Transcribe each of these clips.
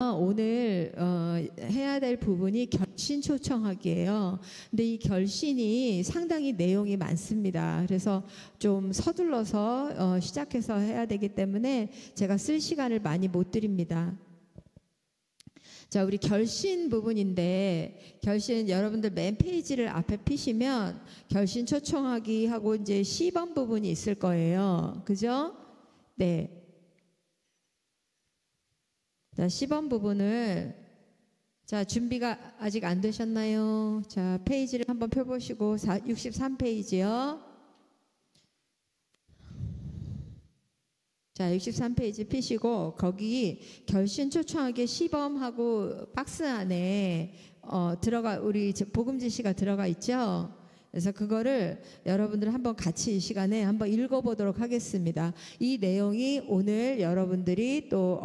오늘 해야 될 부분이 결신 초청하기예요. 근데 이 결신이 상당히 내용이 많습니다. 그래서 좀 서둘러서 시작해서 해야 되기 때문에 제가 쓸 시간을 많이 못 드립니다. 자, 우리 결신 부분인데, 결신 여러분들 맨 페이지를 앞에 피시면 결신 초청하기 하고 이제 시범 부분이 있을 거예요. 그죠? 네. 자, 시범 부분을, 자, 준비가 아직 안 되셨나요? 자, 페이지를 한번 펴보시고 63페이지요. 자, 63페이지 피시고 거기 결신 초청하기 시범하고 박스 안에 우리 복음 지시가 들어가 있죠. 그래서 그거를 여러분들 한번 같이 이 시간에 한번 읽어보도록 하겠습니다. 이 내용이 오늘 여러분들이 또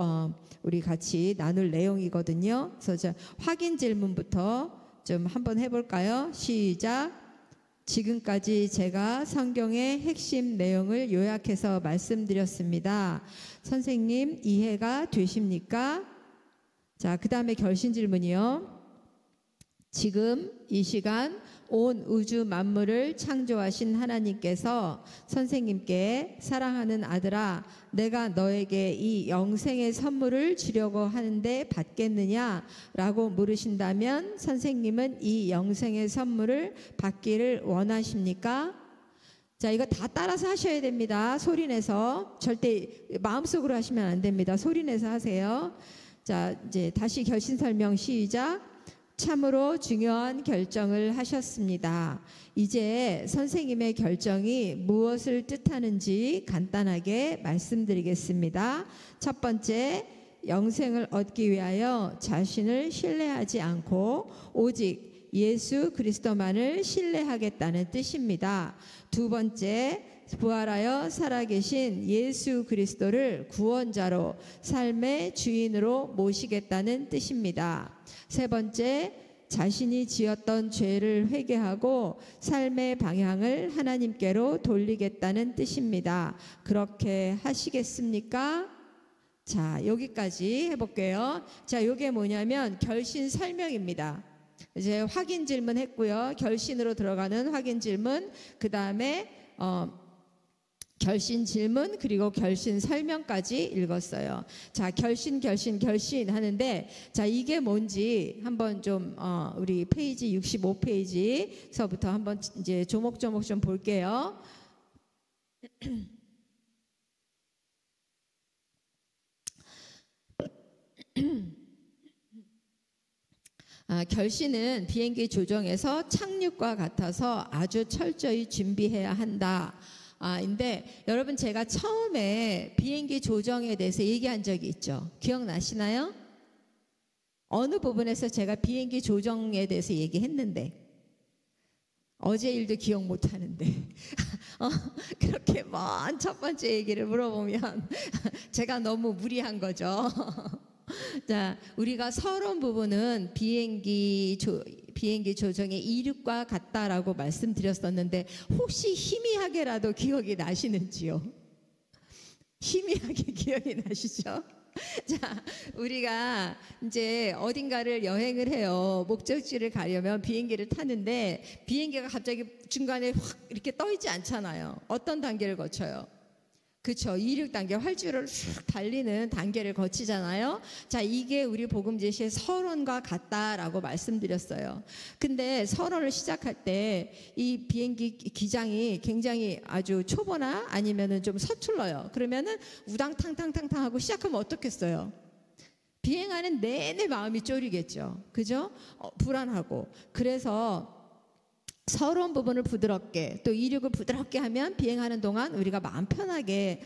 우리 같이 나눌 내용이거든요. 그래서 확인 질문부터 좀 한번 해볼까요? 시작. 지금까지 제가 성경의 핵심 내용을 요약해서 말씀드렸습니다. 선생님, 이해가 되십니까? 자, 그 다음에 결신 질문이요. 지금 이 시간 온 우주 만물을 창조하신 하나님께서 선생님께 사랑하는 아들아, 내가 너에게 이 영생의 선물을 주려고 하는데 받겠느냐? 라고 물으신다면 선생님은 이 영생의 선물을 받기를 원하십니까? 자, 이거 다 따라서 하셔야 됩니다. 소리내서. 절대 마음속으로 하시면 안 됩니다. 소리내서 하세요. 자, 이제 다시 결신 설명 시작. 참으로 중요한 결정을 하셨습니다. 이제 선생님의 결정이 무엇을 뜻하는지 간단하게 말씀드리겠습니다. 첫 번째, 영생을 얻기 위하여 자신을 신뢰하지 않고 오직 예수 그리스도만을 신뢰하겠다는 뜻입니다. 두 번째, 부활하여 살아계신 예수 그리스도를 구원자로 삶의 주인으로 모시겠다는 뜻입니다. 세 번째, 자신이 지었던 죄를 회개하고 삶의 방향을 하나님께로 돌리겠다는 뜻입니다. 그렇게 하시겠습니까? 자, 여기까지 해볼게요. 자, 이게 뭐냐면 결신 설명입니다. 이제 확인 질문 했고요. 결신으로 들어가는 확인 질문, 그 다음에 결신 질문, 그리고 결신 설명까지 읽었어요. 자, 결신 하는데, 자, 이게 뭔지 한번 좀 우리 페이지 65페이지서부터 한번 이제 조목조목 좀 볼게요. 결신은 비행기 조종에서 착륙과 같아서 아주 철저히 준비해야 한다. 근데 여러분, 제가 처음에 비행기 조정에 대해서 얘기한 적이 있죠. 기억나시나요? 어느 부분에서 제가 비행기 조정에 대해서 얘기했는데, 어제 일도 기억 못하는데 그렇게 먼 첫 번째 얘기를 물어보면 제가 너무 무리한 거죠. 자, 우리가 서론 부분은 비행기 조정의 이륙과 같다라고 말씀드렸었는데, 혹시 희미하게라도 기억이 나시는지요? 희미하게 기억이 나시죠? 자, 우리가 이제 어딘가를 여행을 해요. 목적지를 가려면 비행기를 타는데, 비행기가 갑자기 중간에 확 이렇게 떠 있지 않잖아요. 어떤 단계를 거쳐요? 그렇죠. 이륙 단계, 활주로를 쭉 달리는 단계를 거치잖아요. 자, 이게 우리 복음 제시의 서론과 같다라고 말씀드렸어요. 근데 서론을 시작할 때 이 비행기 기장이 굉장히 아주 초보나 아니면은 좀 서툴러요. 그러면은 우당탕탕탕탕 하고 시작하면 어떻겠어요? 비행하는 내내 마음이 쫄이겠죠. 그죠? 불안하고. 그래서 서론 부분을 부드럽게, 또 이륙을 부드럽게 하면 비행하는 동안 우리가 마음 편하게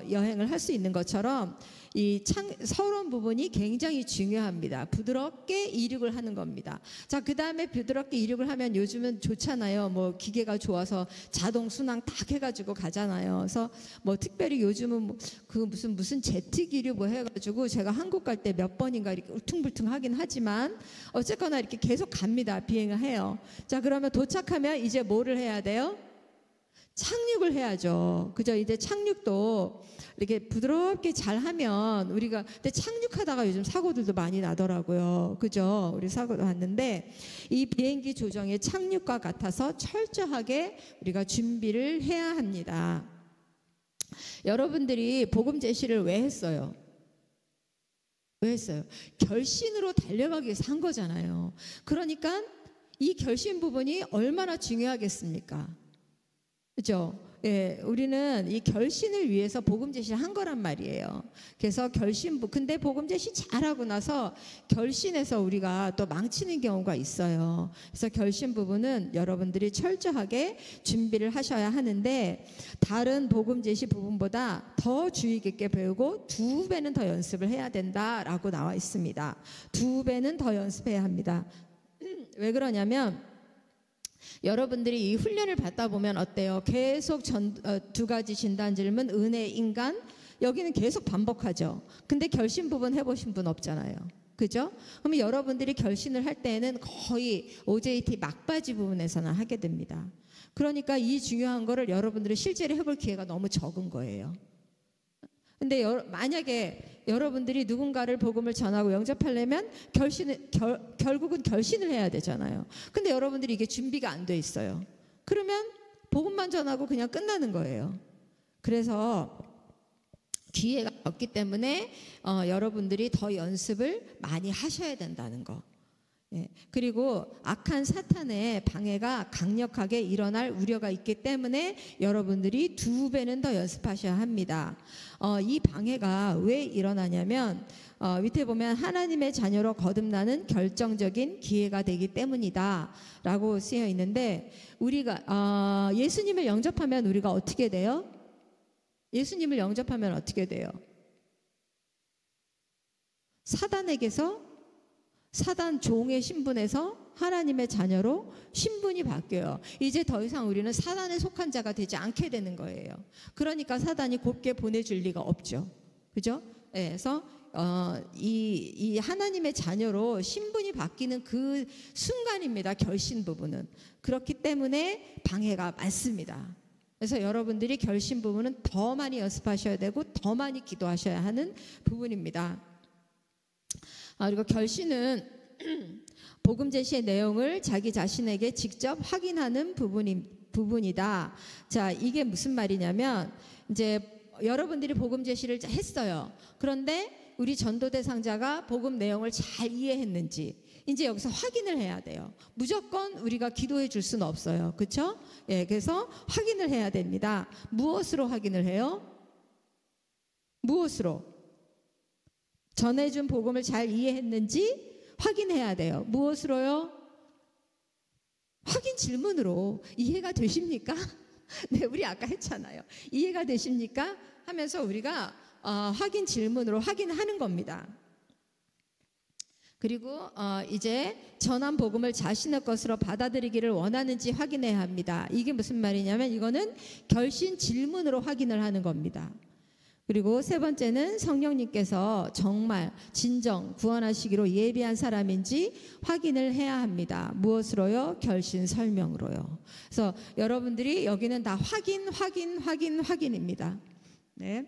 여행을 할 수 있는 것처럼 이 서론 부분이 굉장히 중요합니다. 부드럽게 이륙을 하는 겁니다. 자, 그 다음에 부드럽게 이륙을 하면 요즘은 좋잖아요. 뭐 기계가 좋아서 자동 순항 딱 해가지고 가잖아요. 그래서 뭐 특별히 요즘은 그 무슨 제트 기류 뭐 해가지고 제가 한국 갈 때 몇 번인가 이렇게 울퉁불퉁 하긴 하지만 어쨌거나 이렇게 계속 갑니다. 비행을 해요. 자, 그러면 도착하면 이제 뭐를 해야 돼요? 착륙을 해야죠. 그죠? 이제 착륙도 이렇게 부드럽게 잘 하면 우리가, 근데 착륙하다가 요즘 사고들도 많이 나더라고요. 그죠? 우리 사고도 났는데, 이 비행기 조정의 착륙과 같아서 철저하게 우리가 준비를 해야 합니다. 여러분들이 복음 제시를 왜 했어요? 왜 했어요? 결신으로 달려가기 위해서 한 거잖아요. 그러니까 이 결신 부분이 얼마나 중요하겠습니까? 그죠? 예, 우리는 이 결신을 위해서 복음 제시를 한 거란 말이에요. 그래서 근데 복음 제시 잘하고 나서 결신해서 우리가 또 망치는 경우가 있어요. 그래서 결신 부분은 여러분들이 철저하게 준비를 하셔야 하는데, 다른 복음 제시 부분보다 더 주의 깊게 배우고 2배는 더 연습을 해야 된다라고 나와 있습니다. 2배는 더 연습해야 합니다. 왜 그러냐면, 여러분들이 이 훈련을 받다 보면 어때요? 계속 2가지 진단 질문, 은혜, 인간, 여기는 계속 반복하죠. 근데 결신 부분 해보신 분 없잖아요. 그죠? 그러면 여러분들이 결신을 할 때는 거의 OJT 막바지 부분에서나 하게 됩니다. 그러니까 이 중요한 거를 여러분들이 실제로 해볼 기회가 너무 적은 거예요. 근데 만약에 여러분들이 누군가를 복음을 전하고 영접하려면 결국은 결신을 해야 되잖아요. 근데 여러분들이 이게 준비가 안 돼 있어요. 그러면 복음만 전하고 그냥 끝나는 거예요. 그래서 기회가 없기 때문에 여러분들이 더 연습을 많이 하셔야 된다는 거. 예. 그리고 악한 사탄의 방해가 강력하게 일어날 우려가 있기 때문에 여러분들이 2배는 더 연습하셔야 합니다. 이 방해가 왜 일어나냐면, 밑에 보면 하나님의 자녀로 거듭나는 결정적인 기회가 되기 때문이다 라고 쓰여 있는데, 우리가 예수님을 영접하면 우리가 어떻게 돼요? 예수님을 영접하면 어떻게 돼요? 사단 종의 신분에서 하나님의 자녀로 신분이 바뀌어요. 이제 더 이상 우리는 사단에 속한 자가 되지 않게 되는 거예요. 그러니까 사단이 곱게 보내줄 리가 없죠. 그죠? 네, 그래서 이 하나님의 자녀로 신분이 바뀌는 그 순간입니다. 결신 부분은. 그렇기 때문에 방해가 많습니다. 그래서 여러분들이 결신 부분은 더 많이 연습하셔야 되고 더 많이 기도하셔야 하는 부분입니다. 그리고 결신은 복음 제시의 내용을 자기 자신에게 직접 확인하는 부분이다. 자, 이게 무슨 말이냐면, 이제 여러분들이 복음 제시를 했어요. 그런데 우리 전도 대상자가 복음 내용을 잘 이해했는지 이제 여기서 확인을 해야 돼요. 무조건 우리가 기도해 줄 수는 없어요. 그렇죠? 예, 그래서 확인을 해야 됩니다. 무엇으로 확인을 해요? 무엇으로? 전해준 복음을 잘 이해했는지 확인해야 돼요. 무엇으로요? 확인 질문으로. 이해가 되십니까? 네, 우리 아까 했잖아요. 이해가 되십니까? 하면서 우리가 확인 질문으로 확인하는 겁니다. 그리고 이제 전한 복음을 자신의 것으로 받아들이기를 원하는지 확인해야 합니다. 이게 무슨 말이냐면, 이거는 결신 질문으로 확인을 하는 겁니다. 그리고 3번째는 성령님께서 정말 진정 구원하시기로 예비한 사람인지 확인을 해야 합니다. 무엇으로요? 결신 설명으로요. 그래서 여러분들이 여기는 다 확인입니다. 네.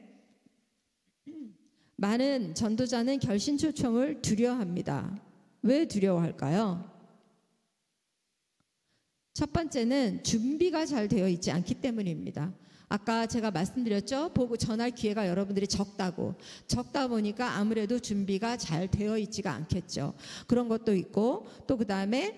많은 전도자는 결신 초청을 두려워합니다. 왜 두려워할까요? 첫 번째는 준비가 잘 되어 있지 않기 때문입니다. 아까 제가 말씀드렸죠? 보고 전할 기회가 여러분들이 적다 보니까 아무래도 준비가 잘 되어 있지가 않겠죠. 그런 것도 있고, 또 그 다음에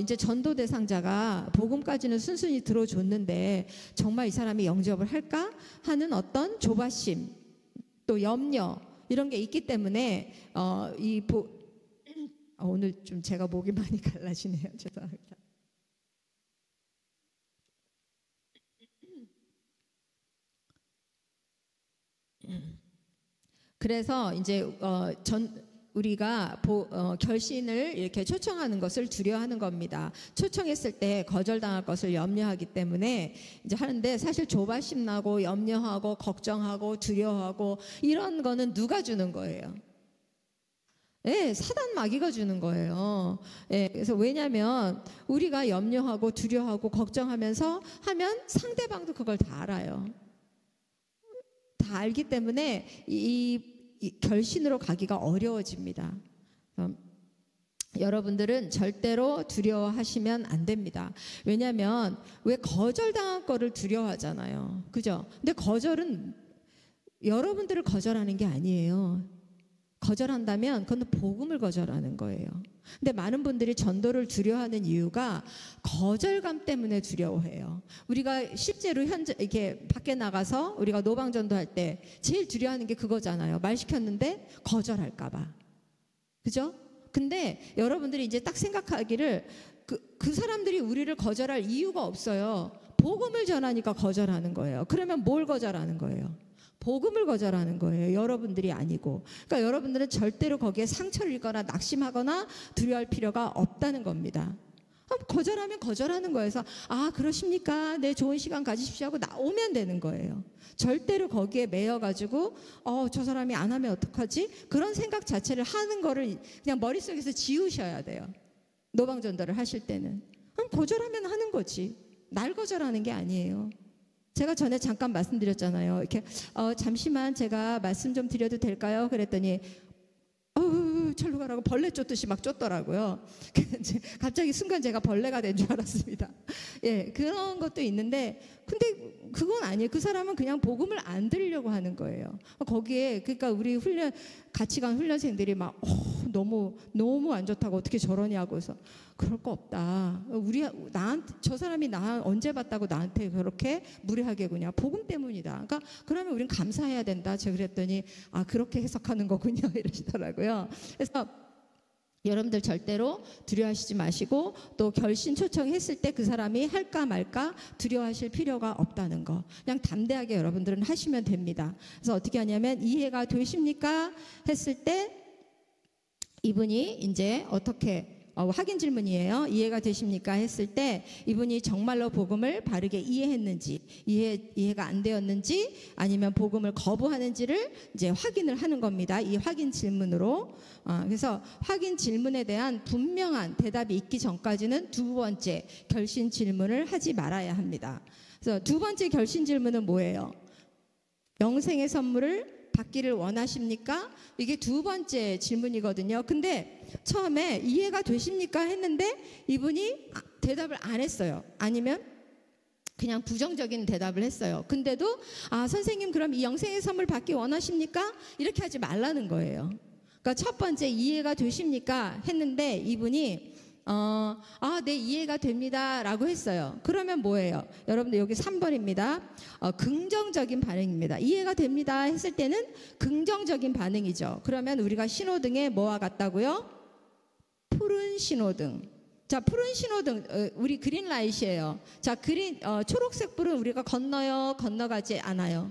이제 전도 대상자가 복음까지는 순순히 들어줬는데 정말 이 사람이 영접을 할까 하는 어떤 조바심, 또 염려, 이런 게 있기 때문에 오늘 좀 제가 목이 많이 갈라지네요. 죄송합니다. 그래서 이제 우리가 결신을 이렇게 초청하는 것을 두려워하는 겁니다. 초청했을 때 거절당할 것을 염려하기 때문에 이제 하는데, 사실 조바심 나고 염려하고 걱정하고 두려워하고 이런 거는 누가 주는 거예요? 예, 사단 마귀가 주는 거예요. 예, 그래서 왜냐하면 우리가 염려하고 두려워하고 걱정하면서 하면 상대방도 그걸 다 알아요. 다 알기 때문에 이 결신으로 가기가 어려워집니다. 여러분들은 절대로 두려워하시면 안 됩니다. 왜냐하면 왜 거절당할 거를 두려워하잖아요. 그죠? 근데 거절은 여러분들을 거절하는 게 아니에요. 거절한다면 그건 복음을 거절하는 거예요. 근데 많은 분들이 전도를 두려워하는 이유가 거절감 때문에 두려워해요. 우리가 실제로 현재 이렇게 밖에 나가서 우리가 노방 전도할 때 제일 두려워하는 게 그거잖아요. 말 시켰는데 거절할까 봐. 그죠? 근데 여러분들이 이제 딱 생각하기를 그 사람들이 우리를 거절할 이유가 없어요. 복음을 전하니까 거절하는 거예요. 그러면 뭘 거절하는 거예요? 복음을 거절하는 거예요. 여러분들이 아니고. 그러니까 여러분들은 절대로 거기에 상처를 입거나 낙심하거나 두려워할 필요가 없다는 겁니다. 거절하면 거절하는 거여서 그러십니까? 네, 좋은 시간 가지십시오 하고 나오면 되는 거예요. 절대로 거기에 매여가지고 저 사람이 안 하면 어떡하지? 그런 생각 자체를 하는 거를 그냥 머릿속에서 지우셔야 돼요. 노방전도를 하실 때는. 그럼 거절하면 하는 거지. 날 거절하는 게 아니에요. 제가 전에 잠깐 말씀드렸잖아요. 이렇게 잠시만 제가 말씀 좀 드려도 될까요? 그랬더니 절로 가라고 벌레 쫓듯이 막 쫓더라고요. 갑자기 순간 제가 벌레가 된 줄 알았습니다. 예, 그런 것도 있는데 근데 그건 아니에요. 그 사람은 그냥 복음을 안 들으려고 하는 거예요. 거기에 그러니까 우리 같이 간 훈련생들이 막 너무 안 좋다고 어떻게 저러냐고 해서 그럴 거 없다. 저 사람이 나 언제 봤다고 나한테 그렇게 무례하게 구냐. 복음 때문이다. 그러니까 그러면 우린 감사해야 된다. 제가 그랬더니 그렇게 해석하는 거군요. 이러시더라고요. 그래서 여러분들 절대로 두려워하시지 마시고 또 결신 초청했을 때 그 사람이 할까 말까 두려워하실 필요가 없다는 거. 그냥 담대하게 여러분들은 하시면 됩니다. 그래서 어떻게 하냐면 이해가 되십니까? 했을 때 이분이 이제 어떻게 확인 질문이에요. 이해가 되십니까? 했을 때 이분이 정말로 복음을 바르게 이해했는지 이해가 안 되었는지 아니면 복음을 거부하는지를 이제 확인을 하는 겁니다. 이 확인 질문으로. 그래서 확인 질문에 대한 분명한 대답이 있기 전까지는 두 번째 결신 질문을 하지 말아야 합니다. 그래서 두 번째 결신 질문은 뭐예요? 영생의 선물을 받기를 원하십니까? 이게 두 번째 질문이거든요. 근데 처음에 이해가 되십니까? 했는데 이분이 대답을 안 했어요. 아니면 그냥 부정적인 대답을 했어요. 근데도 선생님 그럼 이 영생의 선물 받기 원하십니까? 이렇게 하지 말라는 거예요. 그러니까 첫 번째 이해가 되십니까? 했는데 이분이 네, 이해가 됩니다 라고 했어요. 그러면 뭐예요? 여러분들 여기 3번입니다. 긍정적인 반응입니다. 이해가 됩니다 했을 때는 긍정적인 반응이죠. 그러면 우리가 신호등에 뭐와 같다고요? 푸른 신호등. 자, 푸른 신호등, 우리 그린라이트예요. 자, 초록색 불은 우리가 건너요? 건너가지 않아요?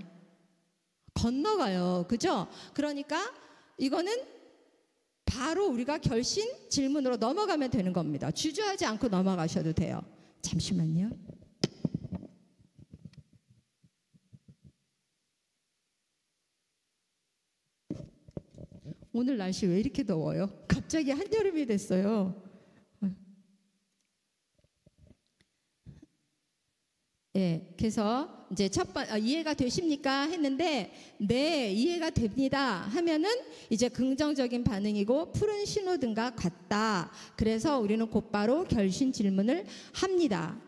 건너가요. 그죠? 그러니까 이거는 바로 우리가 결신 질문으로 넘어가면 되는 겁니다. 주저하지 않고 넘어가셔도 돼요. 잠시만요. 오늘 날씨 왜 이렇게 더워요? 갑자기 한여름이 됐어요. 예, 그래서 이제 이해가 되십니까? 했는데 네, 이해가 됩니다 하면은 이제 긍정적인 반응이고 푸른 신호등과 같다. 그래서 우리는 곧바로 결신 질문을 합니다.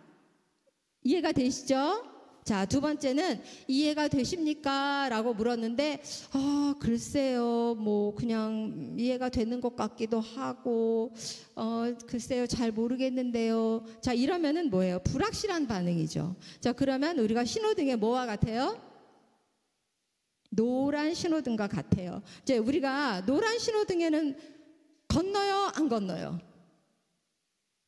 이해가 되시죠? 자, 두 번째는 이해가 되십니까? 라고 물었는데 글쎄요, 뭐 그냥 이해가 되는 것 같기도 하고 글쎄요, 잘 모르겠는데요. 자, 이러면은 뭐예요? 불확실한 반응이죠. 자, 그러면 우리가 신호등에 뭐와 같아요? 노란 신호등과 같아요. 이제 우리가 노란 신호등에는 건너요, 안 건너요?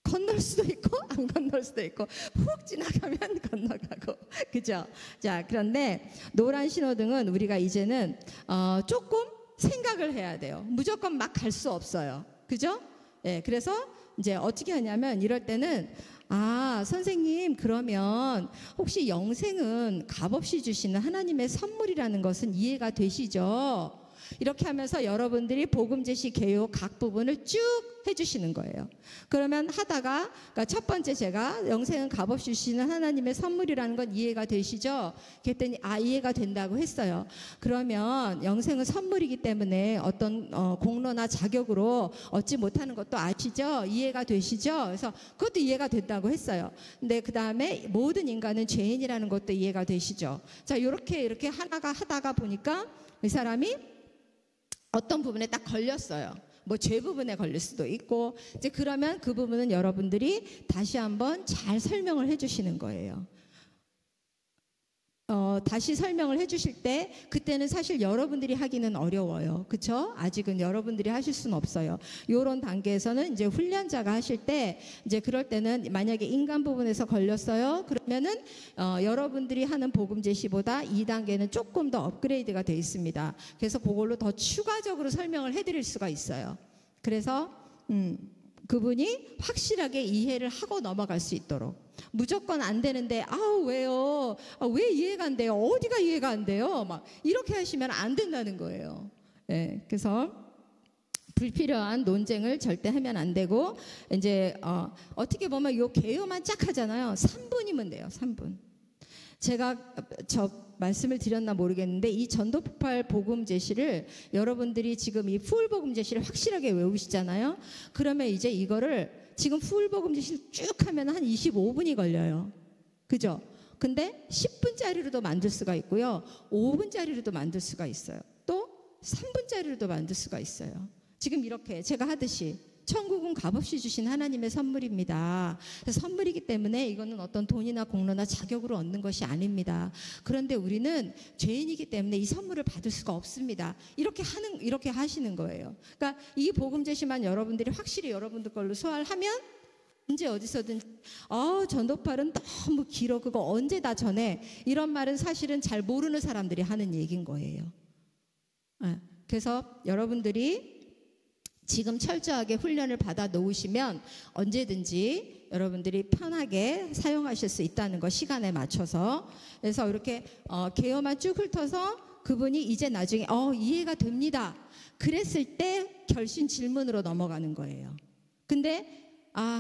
건널 수도 있고 안 건널 수도 있고 훅 지나가면 건너가고 그죠? 자, 그런데 노란 신호등은 우리가 이제는 조금 생각을 해야 돼요. 무조건 막 갈 수 없어요. 그죠? 예, 그래서 이제 어떻게 하냐면 이럴 때는 선생님 그러면 혹시 영생은 값없이 주시는 하나님의 선물이라는 것은 이해가 되시죠? 이렇게 하면서 여러분들이 복음 제시 개요 각 부분을 쭉 해주시는 거예요. 그러면 하다가 그러니까 첫 번째 제가 영생은 값없이 주시는 하나님의 선물이라는 건 이해가 되시죠? 그랬더니 이해가 된다고 했어요. 그러면 영생은 선물이기 때문에 어떤 공로나 자격으로 얻지 못하는 것도 아시죠? 이해가 되시죠? 그래서 그것도 이해가 된다고 했어요. 근데 그 다음에 모든 인간은 죄인이라는 것도 이해가 되시죠? 자, 이렇게 하나가 하다가 보니까 이 사람이 어떤 부분에 딱 걸렸어요. 뭐 죄 부분에 걸릴 수도 있고, 이제 그러면 그 부분은 여러분들이 다시 한번 잘 설명을 해주시는 거예요. 다시 설명을 해주실 때 그때는 사실 여러분들이 하기는 어려워요. 그렇죠? 아직은 여러분들이 하실 수는 없어요. 이런 단계에서는 이제 훈련자가 하실 때 이제 그럴 때는 만약에 인간 부분에서 걸렸어요. 그러면은 여러분들이 하는 복음 제시보다 2단계는 조금 더 업그레이드가 되어 있습니다. 그래서 그걸로 더 추가적으로 설명을 해드릴 수가 있어요. 그래서 그분이 확실하게 이해를 하고 넘어갈 수 있도록. 무조건 안 되는데 왜요? 왜 이해가 안 돼요? 어디가 이해가 안 돼요? 막 이렇게 하시면 안 된다는 거예요. 네, 그래서 불필요한 논쟁을 절대 하면 안 되고, 이제 어떻게 보면 요 개요만 쫙 하잖아요. 3분이면 돼요. 3분. 제가 말씀을 드렸나 모르겠는데 이 전도폭발 복음 제시를 여러분들이 지금 이 풀 복음 제시를 확실하게 외우시잖아요. 그러면 이제 이거를 지금 풀 복음 제시를 쭉 하면 한 25분이 걸려요. 그죠? 근데 10분짜리로도 만들 수가 있고요. 5분짜리로도 만들 수가 있어요. 또 3분짜리로도 만들 수가 있어요. 지금 이렇게 제가 하듯이 천국은 값없이 주신 하나님의 선물입니다. 선물이기 때문에 이거는 어떤 돈이나 공로나 자격으로 얻는 것이 아닙니다. 그런데 우리는 죄인이기 때문에 이 선물을 받을 수가 없습니다. 이렇게 하시는 거예요. 그러니까 이 복음 제시만 여러분들이 확실히 여러분들 걸로 소화를 하면 언제 어디서든 전도팔은 너무 길어, 그거 언제 다 전해, 이런 말은 사실은 잘 모르는 사람들이 하는 얘기인 거예요. 그래서 여러분들이 지금 철저하게 훈련을 받아 놓으시면 언제든지 여러분들이 편하게 사용하실 수 있다는 거, 시간에 맞춰서. 그래서 이렇게 개요만 쭉 훑어서 그분이 이제 나중에 이해가 됩니다. 그랬을 때 결신 질문으로 넘어가는 거예요. 근데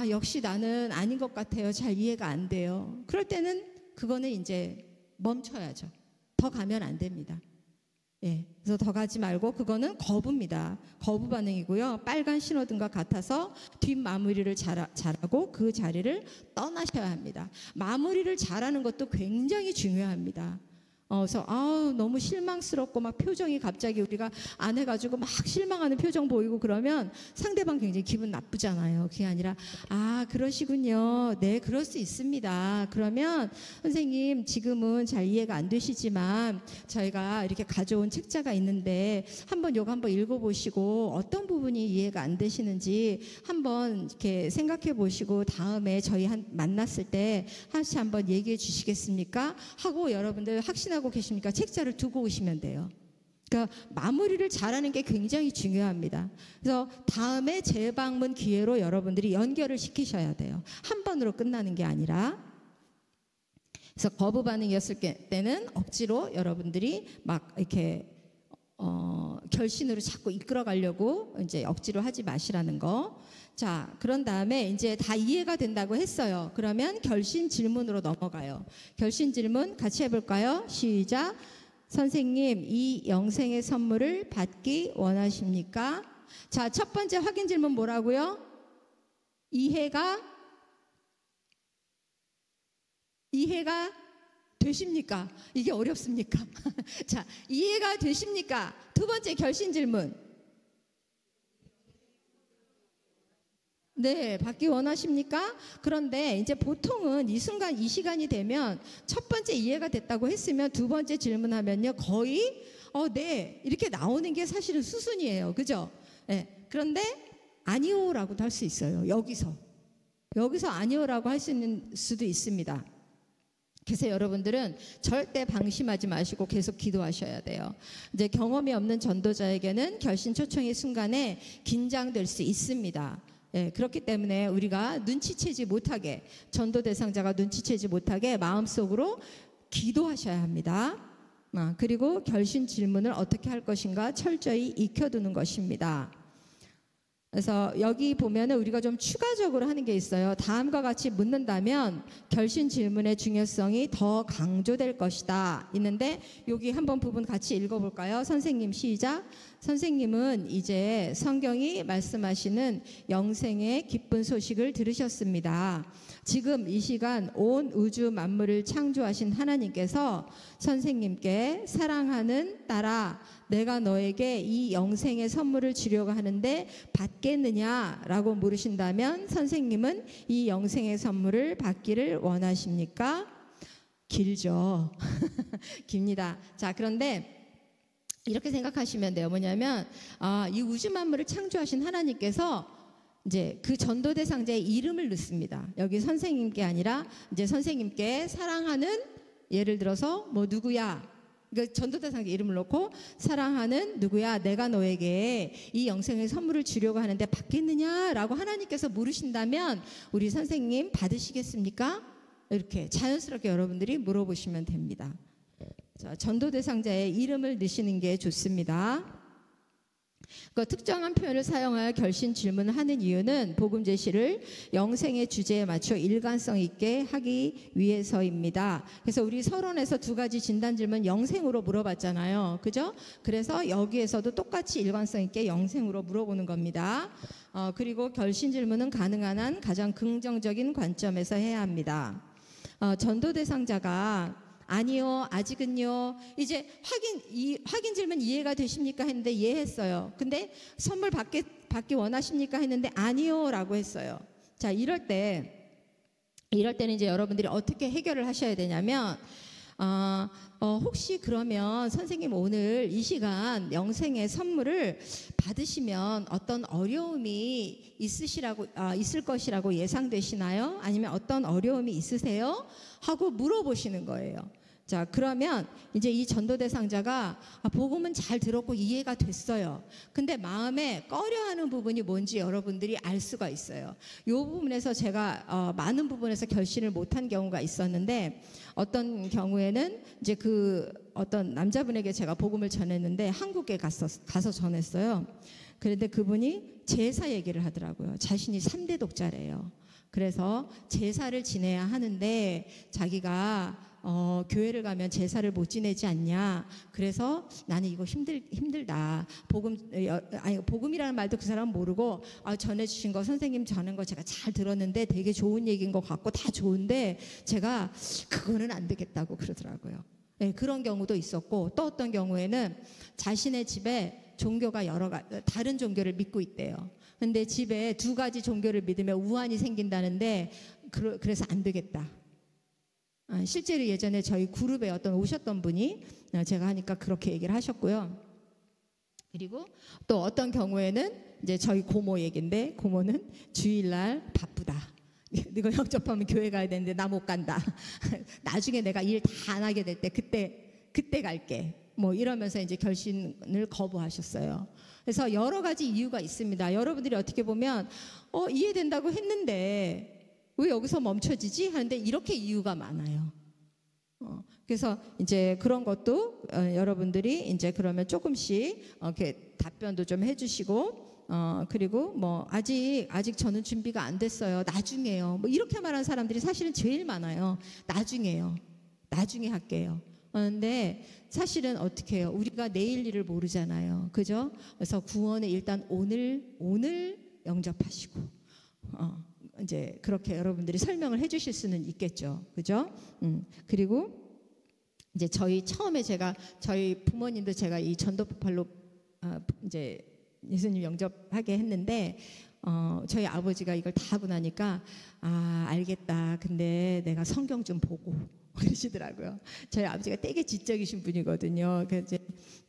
역시 나는 아닌 것 같아요. 잘 이해가 안 돼요. 그럴 때는 그거는 이제 멈춰야죠. 더 가면 안 됩니다. 예, 그래서 더 가지 말고 그거는 거부입니다. 거부 반응이고요. 빨간 신호등과 같아서 뒷마무리를 잘하고 그 자리를 떠나셔야 합니다. 마무리를 잘하는 것도 굉장히 중요합니다. 그래서 너무 실망스럽고 막 표정이 갑자기 우리가 안 해가지고 막 실망하는 표정 보이고 그러면 상대방 굉장히 기분 나쁘잖아요. 그게 아니라 그러시군요. 네, 그럴 수 있습니다. 그러면 선생님 지금은 잘 이해가 안 되시지만 저희가 이렇게 가져온 책자가 있는데 한번 읽어보시고 어떤 부분이 이해가 안 되시는지 한번 이렇게 생각해 보시고 다음에 저희 만났을 때 다시 한번 얘기해 주시겠습니까? 하고 여러분들 확신하고 계십니까? 책자를 두고 오시면 돼요. 그러니까 마무리를 잘하는 게 굉장히 중요합니다. 그래서 다음에 재방문 기회로 여러분들이 연결을 시키셔야 돼요. 한 번으로 끝나는 게 아니라. 그래서 거부 반응이었을 때는 억지로 여러분들이 막 이렇게 결신으로 자꾸 이끌어 가려고 이제 억지로 하지 마시라는 거. 자, 그런 다음에 이제 다 이해가 된다고 했어요. 그러면 결신 질문으로 넘어가요. 결신 질문 같이 해볼까요? 시작. 선생님, 이 영생의 선물을 받기 원하십니까? 자, 첫 번째 확인 질문 뭐라고요? 이해가 되십니까? 이게 어렵습니까? 자, 이해가 되십니까? 두 번째 결신 질문. 네, 받기 원하십니까? 그런데 이제 보통은 이 시간이 되면 첫 번째 이해가 됐다고 했으면 두 번째 질문하면요 거의 네 이렇게 나오는 게 사실은 수순이에요. 그죠? 네, 그런데 아니오라고도 할 수 있어요. 여기서 아니오라고 할 수 있는 수도 있습니다. 그래서 여러분들은 절대 방심하지 마시고 계속 기도하셔야 돼요. 이제 경험이 없는 전도자에게는 결신 초청의 순간에 긴장될 수 있습니다. 예, 그렇기 때문에 우리가 눈치채지 못하게, 전도 대상자가 눈치채지 못하게 마음속으로 기도하셔야 합니다. 그리고 결신 질문을 어떻게 할 것인가 철저히 익혀두는 것입니다. 그래서 여기 보면은 우리가 좀 추가적으로 하는 게 있어요. 다음과 같이 묻는다면 결신 질문의 중요성이 더 강조될 것이다 있는데, 여기 한번 부분 같이 읽어볼까요? 선생님 시작. 선생님은 이제 성경이 말씀하시는 영생의 기쁜 소식을 들으셨습니다. 지금 이 시간 온 우주 만물을 창조하신 하나님께서 선생님께 사랑하는 딸아, 내가 너에게 이 영생의 선물을 주려고 하는데 받겠느냐라고 물으신다면 선생님은 이 영생의 선물을 받기를 원하십니까? 길죠. 깁니다. 자, 그런데 이렇게 생각하시면 돼요. 뭐냐면 이 우주 만물을 창조하신 하나님께서 이제 그 전도 대상자의 이름을 넣습니다. 여기 선생님께 아니라 이제 선생님께 사랑하는, 예를 들어서 뭐 누구야, 그 전도 대상자 이름을 넣고 사랑하는 누구야, 내가 너에게 이 영생의 선물을 주려고 하는데 받겠느냐라고 하나님께서 물으신다면 우리 선생님 받으시겠습니까? 이렇게 자연스럽게 여러분들이 물어보시면 됩니다. 자, 전도 대상자의 이름을 넣으시는 게 좋습니다. 특정한 표현을 사용하여 결신 질문을 하는 이유는 복음 제시를 영생의 주제에 맞춰 일관성 있게 하기 위해서입니다. 그래서 우리 서론에서 두 가지 진단 질문 영생으로 물어봤잖아요. 그죠? 그래서 여기에서도 똑같이 일관성 있게 영생으로 물어보는 겁니다. 그리고 결신 질문은 가능한 한 가장 긍정적인 관점에서 해야 합니다. 전도 대상자가 아니요, 아직은요, 이제 확인 질문 이해가 되십니까 했는데 이해했어요. 근데 선물 받기 원하십니까 했는데 아니요 라고 했어요. 자, 이럴 때는 이제 여러분들이 어떻게 해결을 하셔야 되냐면, 혹시 그러면 선생님 오늘 이 시간 영생의 선물을 받으시면 어떤 어려움이 있을 것이라고 예상되시나요? 아니면 어떤 어려움이 있으세요? 하고 물어보시는 거예요. 자, 그러면 이제 이 전도 대상자가 복음은 잘 들었고 이해가 됐어요. 근데 마음에 꺼려하는 부분이 뭔지 여러분들이 알 수가 있어요. 이 부분에서 제가 많은 부분에서 결신을 못한 경우가 있었는데, 어떤 경우에는 이제 그 어떤 남자분에게 제가 복음을 전했는데 한국에 가서 전했어요. 그런데 그분이 제사 얘기를 하더라고요. 자신이 3대 독자래요. 그래서 제사를 지내야 하는데 자기가 교회를 가면 제사를 못 지내지 않냐. 그래서 나는 이거 힘들다. 복음이라는 말도 그 사람은 모르고 전해주신 거, 선생님 전한 거 제가 잘 들었는데 되게 좋은 얘기인 것 같고 다 좋은데 제가 그거는 안 되겠다고 그러더라고요. 네, 그런 경우도 있었고, 또 어떤 경우에는 자신의 집에 종교가 다른 종교를 믿고 있대요. 근데 집에 두 가지 종교를 믿으면 우환이 생긴다는데 그래서 안 되겠다. 실제로 예전에 저희 그룹에 오셨던 분이 제가 하니까 그렇게 얘기를 하셨고요. 그리고 또 어떤 경우에는 이제 저희 고모 얘기인데, 고모는 주일날 바쁘다. 이거 영접하면 교회 가야 되는데 나 못 간다. 나중에 내가 일 다 안 하게 될 때 그때 갈게. 뭐 이러면서 이제 결신을 거부하셨어요. 그래서 여러 가지 이유가 있습니다. 여러분들이 어떻게 보면 이해된다고 했는데 왜 여기서 멈춰지지? 하는데 이렇게 이유가 많아요. 그래서 이제 그런 것도 여러분들이 이제 그러면 조금씩 이렇게 답변도 좀 해주시고, 그리고 뭐 아직 저는 준비가 안 됐어요. 나중에요. 뭐 이렇게 말하는 사람들이 사실은 제일 많아요. 나중에 할게요. 그런데 사실은 어떻게 해요? 우리가 내일 일을 모르잖아요. 그죠? 그래서 구원을 일단 오늘 영접하시고, 이제 그렇게 여러분들이 설명을 해주실 수는 있겠죠. 그죠? 그리고 이제 처음에 저희 부모님도 제가 이 전도폭발로 이제 예수님 영접하게 했는데, 저희 아버지가 이걸 다 하고 나니까 알겠다. 근데 내가 성경 좀 보고 그러시더라고요. 저희 아버지가 되게 지적이신 분이거든요. 그래서 이제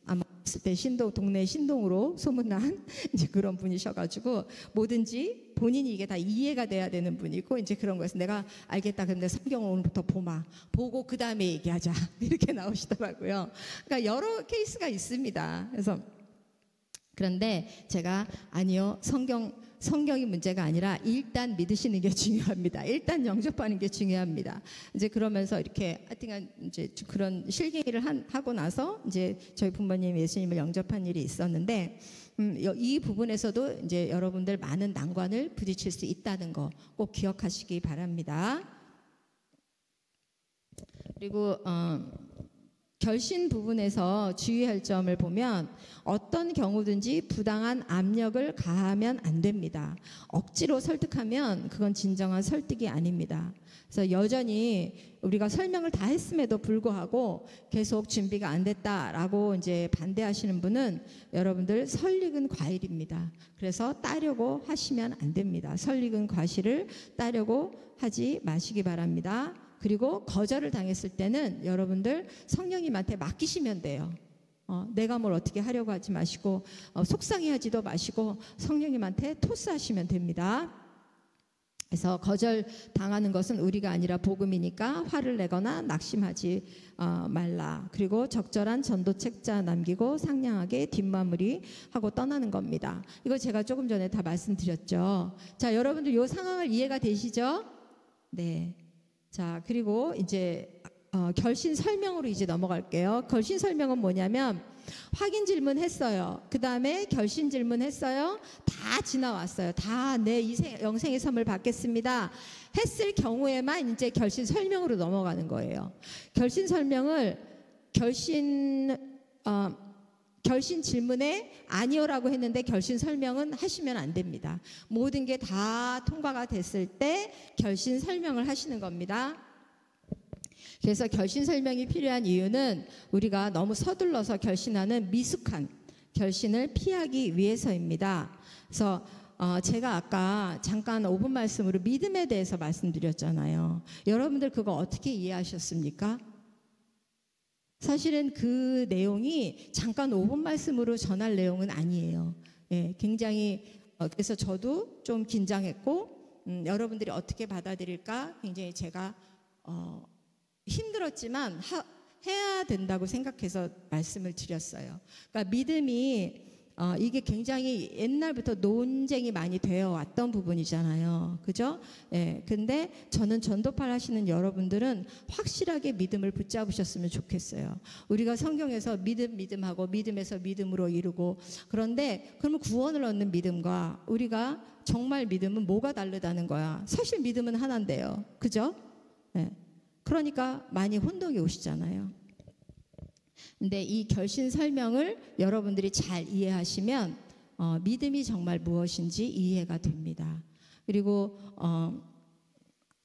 아마 그때 동네 신동으로 소문난 이제 그런 분이셔가지고 뭐든지 본인이 이게 다 이해가 돼야 되는 분이고 이제 그런 거에서 내가 알겠다. 근데 성경을 오늘부터 보고 그 다음에 얘기하자 이렇게 나오시더라고요. 그러니까 여러 케이스가 있습니다. 그런데 제가 아니요, 성경 성경이 문제가 아니라 일단 믿으시는 게 중요합니다. 일단 영접하는 게 중요합니다. 이제 그러면서 이렇게 하여튼 이제 그런 실갱이를 하고 나서 이제 저희 부모님 예수님을 영접한 일이 있었는데 이 부분에서도 이제 여러분들 많은 난관을 부딪힐 수 있다는 거 꼭 기억하시기 바랍니다. 그리고 결신 부분에서 주의할 점을 보면 어떤 경우든지 부당한 압력을 가하면 안 됩니다. 억지로 설득하면 그건 진정한 설득이 아닙니다. 그래서 여전히 우리가 설명을 다 했음에도 불구하고 계속 준비가 안 됐다라고 이제 반대하시는 분은 여러분들 설익은 과일입니다. 그래서 따려고 하시면 안 됩니다. 설익은 과실을 따려고 하지 마시기 바랍니다. 그리고 거절을 당했을 때는 여러분들 성령님한테 맡기시면 돼요. 내가 뭘 어떻게 하려고 하지 마시고 속상해하지도 마시고 성령님한테 토스하시면 됩니다. 그래서 거절 당하는 것은 우리가 아니라 복음이니까 화를 내거나 낙심하지 말라. 그리고 적절한 전도 책자 남기고 상냥하게 뒷마무리 하고 떠나는 겁니다. 이거 제가 조금 전에 다 말씀드렸죠. 자, 여러분들 이 상황을 이해가 되시죠? 네. 자, 그리고 이제 결신 설명으로 이제 넘어갈게요. 결신 설명은 뭐냐면 확인 질문 했어요. 그 다음에 결신 질문 했어요. 다 지나왔어요. 다 내 영생의 선물 받겠습니다 했을 경우에만 이제 결신 설명으로 넘어가는 거예요. 결신 설명을 결신 질문에 아니요라고 했는데 결신 설명은 하시면 안 됩니다. 모든 게 다 통과가 됐을 때 결신 설명을 하시는 겁니다. 그래서 결신 설명이 필요한 이유는 우리가 너무 서둘러서 결신하는 미숙한 결신을 피하기 위해서입니다. 그래서 제가 아까 잠깐 5분 말씀으로 믿음에 대해서 말씀드렸잖아요. 여러분들 그거 어떻게 이해하셨습니까? 사실은 그 내용이 잠깐 5분 말씀으로 전할 내용은 아니에요. 예, 굉장히 그래서 저도 좀 긴장했고 여러분들이 어떻게 받아들일까 굉장히 제가 힘들었지만 해야 된다고 생각해서 말씀을 드렸어요. 그러니까 믿음이 이게 굉장히 옛날부터 논쟁이 많이 되어 왔던 부분이잖아요. 그죠? 예. 근데 저는 전도팔 하시는 여러분들은 확실하게 믿음을 붙잡으셨으면 좋겠어요. 우리가 성경에서 믿음하고 믿음에서 믿음으로 이루고 그런데 그러면 구원을 얻는 믿음과 우리가 정말 믿음은 뭐가 다르다는 거야. 사실 믿음은 하나인데요. 그죠? 예. 그러니까 많이 혼동이 오시잖아요. 근데 이 결신 설명을 여러분들이 잘 이해하시면 믿음이 정말 무엇인지 이해가 됩니다. 그리고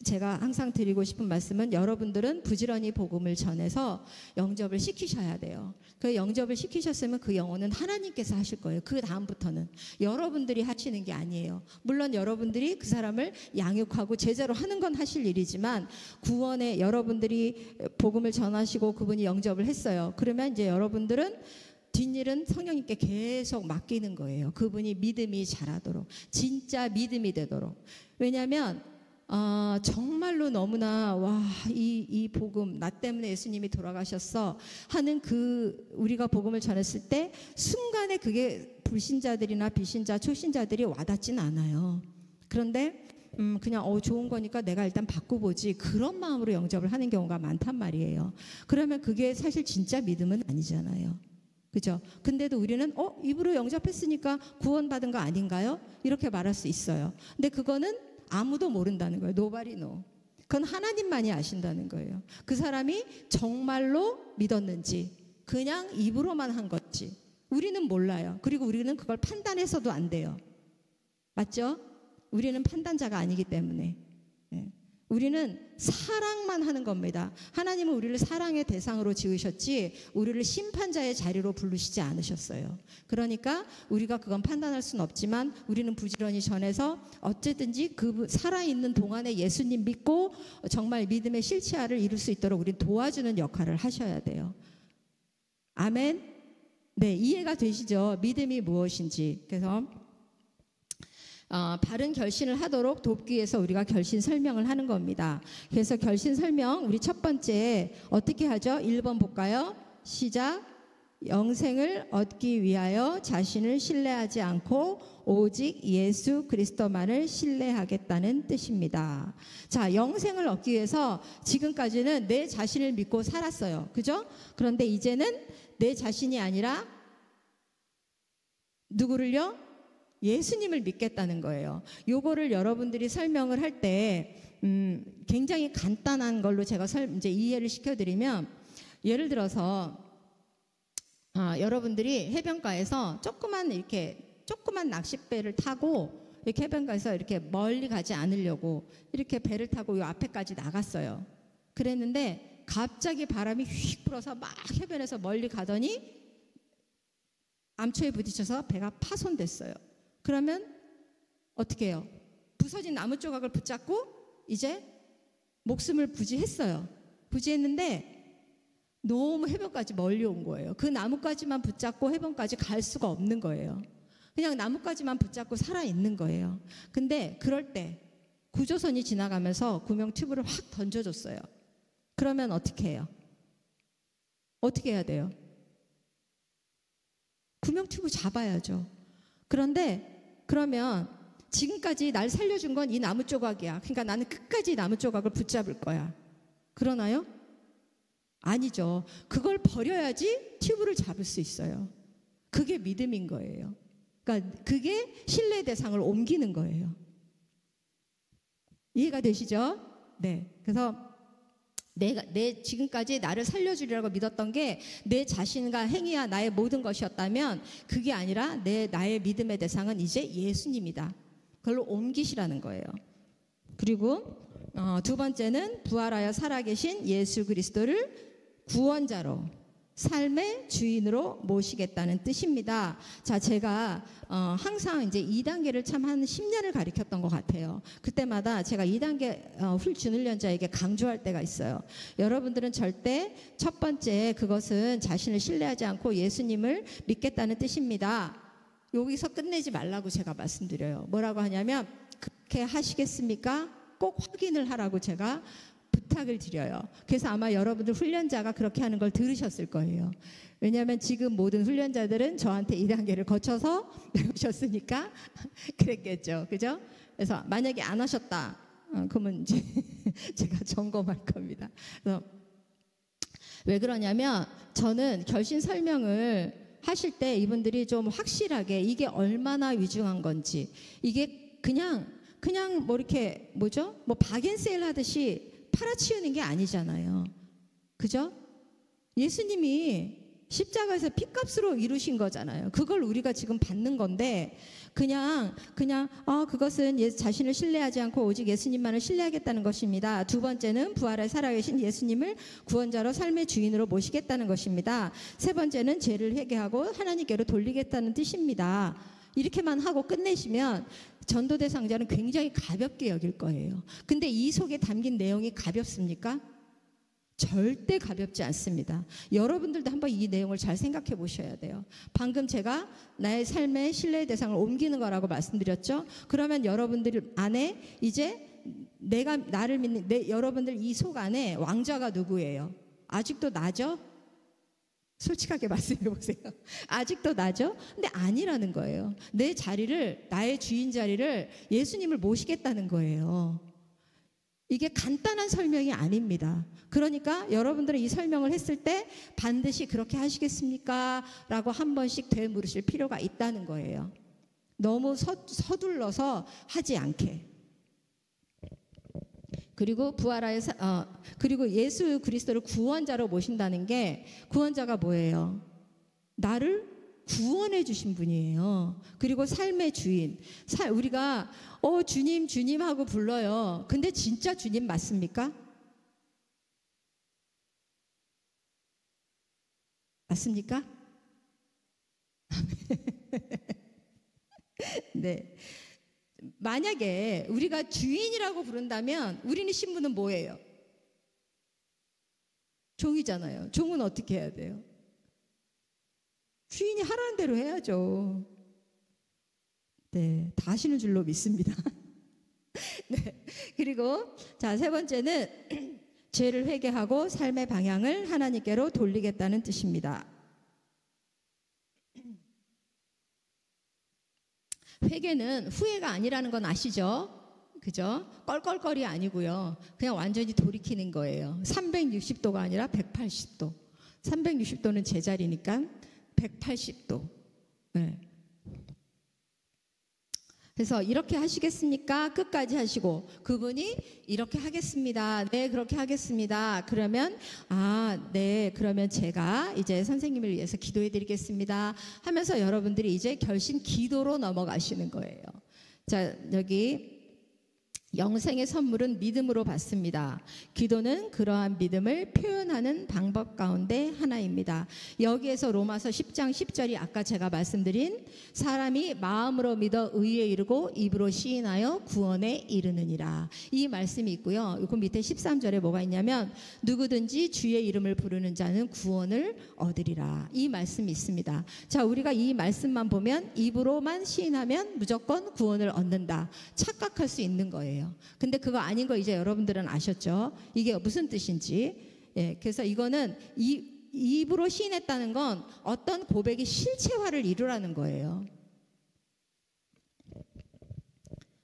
제가 항상 드리고 싶은 말씀은 여러분들은 부지런히 복음을 전해서 영접을 시키셔야 돼요. 그 영접을 시키셨으면 그 영혼은 하나님께서 하실 거예요. 그 다음부터는 여러분들이 하시는 게 아니에요. 물론 여러분들이 그 사람을 양육하고 제자로 하는 건 하실 일이지만 구원에 여러분들이 복음을 전하시고 그분이 영접을 했어요. 그러면 이제 여러분들은 뒷일은 성령님께 계속 맡기는 거예요. 그분이 믿음이 자라도록 진짜 믿음이 되도록. 왜냐하면 정말로 너무나 이 복음 나 때문에 예수님이 돌아가셨어 하는 우리가 복음을 전했을 때 순간에 그게 불신자들이나 비신자 초신자들이 와닿진 않아요. 그런데 그냥 좋은 거니까 내가 일단 바꿔보지 그런 마음으로 영접을 하는 경우가 많단 말이에요. 그러면 그게 사실 진짜 믿음은 아니잖아요. 그죠? 근데도 우리는 입으로 영접했으니까 구원받은 거 아닌가요? 이렇게 말할 수 있어요. 근데 그거는 아무도 모른다는 거예요. Nobody know. 그건 하나님만이 아신다는 거예요. 그 사람이 정말로 믿었는지 그냥 입으로만 한 건지 우리는 몰라요. 그리고 우리는 그걸 판단해서도 안 돼요. 맞죠? 우리는 판단자가 아니기 때문에 우리는 사랑만 하는 겁니다. 하나님은 우리를 사랑의 대상으로 지으셨지 우리를 심판자의 자리로 부르시지 않으셨어요. 그러니까 우리가 그건 판단할 수는 없지만 우리는 부지런히 전해서 어쨌든지 그 살아있는 동안에 예수님 믿고 정말 믿음의 실체화를 이룰 수 있도록 우리는 도와주는 역할을 하셔야 돼요. 아멘? 네, 이해가 되시죠? 믿음이 무엇인지. 그래서 바른 결신을 하도록 돕기 위해서 우리가 결신 설명을 하는 겁니다. 그래서 결신 설명 우리 첫 번째 어떻게 하죠? 1번 볼까요? 시작. 영생을 얻기 위하여 자신을 신뢰하지 않고 오직 예수 그리스도만을 신뢰하겠다는 뜻입니다. 자, 영생을 얻기 위해서 지금까지는 내 자신을 믿고 살았어요. 그죠? 그런데 이제는 내 자신이 아니라 누구를요? 예수님을 믿겠다는 거예요. 요거를 여러분들이 설명을 할 때 굉장히 간단한 걸로 제가 이제 이해를 시켜드리면, 예를 들어서 여러분들이 해변가에서 조그만 낚싯배를 타고 이렇게 해변가에서 이렇게 멀리 가지 않으려고 이렇게 배를 타고 요 앞에까지 나갔어요. 그랬는데 갑자기 바람이 휙 불어서 막 해변에서 멀리 가더니 암초에 부딪혀서 배가 파손됐어요. 그러면 어떻게 해요? 부서진 나무 조각을 붙잡고 이제 목숨을 부지했어요. 부지했는데 너무 해변까지 멀리 온 거예요. 그 나뭇가지만 붙잡고 해변까지 갈 수가 없는 거예요. 그냥 나뭇가지만 붙잡고 살아있는 거예요. 근데 그럴 때 구조선이 지나가면서 구명 튜브를 확 던져줬어요. 그러면 어떻게 해요? 어떻게 해야 돼요? 구명 튜브 잡아야죠. 그러면 지금까지 날 살려준 건 이 나무 조각이야. 그러니까 나는 끝까지 나무 조각을 붙잡을 거야. 그러나요? 아니죠. 그걸 버려야지 튜브를 잡을 수 있어요. 그게 믿음인 거예요. 그러니까 그게 신뢰 대상을 옮기는 거예요. 이해가 되시죠? 네. 그래서 내 지금까지 나를 살려주리라고 믿었던 게 내 자신과 행위와 나의 모든 것이었다면 그게 아니라 나의 믿음의 대상은 이제 예수님이다. 그걸로 옮기시라는 거예요. 그리고 두 번째는 부활하여 살아계신 예수 그리스도를 구원자로, 삶의 주인으로 모시겠다는 뜻입니다. 자, 제가 항상 이제 2단계를 참 한 10년을 가르쳤던 것 같아요. 그때마다 제가 2단계 준훈련자에게 강조할 때가 있어요. 여러분들은 절대 첫 번째 그것은 자신을 신뢰하지 않고 예수님을 믿겠다는 뜻입니다. 여기서 끝내지 말라고 제가 말씀드려요. 뭐라고 하냐면, 그렇게 하시겠습니까? 꼭 확인을 하라고 제가 부탁을 드려요. 그래서 아마 여러분들 훈련자가 그렇게 하는 걸 들으셨을 거예요. 왜냐하면 지금 모든 훈련자들은 저한테 2단계를 거쳐서 배우셨으니까 그랬겠죠. 그죠? 그래서 만약에 안 하셨다, 그러면 이제 제가 점검할 겁니다. 그래서 왜 그러냐면, 저는 결신 설명을 하실 때 이분들이 좀 확실하게 이게 얼마나 위중한 건지, 이게 그냥 뭐 이렇게 뭐죠? 뭐 바겐세일 하듯이 팔아치우는 게 아니잖아요. 그죠? 예수님이 십자가에서 핏값으로 이루신 거잖아요. 그걸 우리가 지금 받는 건데 그냥 그것은 자신을 신뢰하지 않고 오직 예수님만을 신뢰하겠다는 것입니다. 두 번째는 부활에 살아계신 예수님을 구원자로 삶의 주인으로 모시겠다는 것입니다. 세 번째는 죄를 회개하고 하나님께로 돌리겠다는 뜻입니다. 이렇게만 하고 끝내시면 전도 대상자는 굉장히 가볍게 여길 거예요. 근데 이 속에 담긴 내용이 가볍습니까? 절대 가볍지 않습니다. 여러분들도 한번 이 내용을 잘 생각해 보셔야 돼요. 방금 제가 나의 삶의 신뢰의 대상을 옮기는 거라고 말씀드렸죠. 그러면 여러분들 안에 이제 내가 나를 믿는 여러분들 이 속 안에 왕좌가 누구예요? 아직도 나죠? 솔직하게 말씀해 보세요. 아직도 나죠? 근데 아니라는 거예요. 내 자리를, 나의 주인 자리를 예수님을 모시겠다는 거예요. 이게 간단한 설명이 아닙니다. 그러니까 여러분들은 이 설명을 했을 때 반드시 그렇게 하시겠습니까? 라고 한 번씩 되물으실 필요가 있다는 거예요. 너무 서둘러서 하지 않게. 그리고 그리고 예수 그리스도를 구원자로 모신다는 게, 구원자가 뭐예요? 나를 구원해 주신 분이에요. 그리고 삶의 주인. 우리가 주님 주님 하고 불러요. 근데 진짜 주님 맞습니까? 맞습니까? 네. 만약에 우리가 주인이라고 부른다면 우리는 신분은 뭐예요? 종이잖아요. 종은 어떻게 해야 돼요? 주인이 하라는 대로 해야죠. 네, 다 하시는 줄로 믿습니다. 네, 그리고 자, 세 번째는 죄를 회개하고 삶의 방향을 하나님께로 돌리겠다는 뜻입니다. 회개는 후회가 아니라는 건 아시죠? 그죠? 껄껄거리 아니고요. 그냥 완전히 돌이키는 거예요. 360도가 아니라 180도. 360도는 제자리니까 180도. 네. 그래서 이렇게 하시겠습니까? 끝까지 하시고 그분이 이렇게 하겠습니다. 네, 그렇게 하겠습니다. 그러면 네, 그러면 제가 이제 선생님을 위해서 기도해 드리겠습니다 하면서 여러분들이 이제 결심 기도로 넘어가시는 거예요. 자, 여기 영생의 선물은 믿음으로 받습니다. 기도는 그러한 믿음을 표현하는 방법 가운데 하나입니다. 여기에서 로마서 10장 10절이 아까 제가 말씀드린 사람이 마음으로 믿어 의에 이르고 입으로 시인하여 구원에 이르느니라, 이 말씀이 있고요. 그 밑에 13절에 뭐가 있냐면 누구든지 주의 이름을 부르는 자는 구원을 얻으리라, 이 말씀이 있습니다. 자, 우리가 이 말씀만 보면 입으로만 시인하면 무조건 구원을 얻는다 착각할 수 있는 거예요. 근데 그거 아닌 거 이제 여러분들은 아셨죠? 이게 무슨 뜻인지. 예, 그래서 이거는 입으로 시인했다는 건 어떤 고백이 실체화를 이루라는 거예요.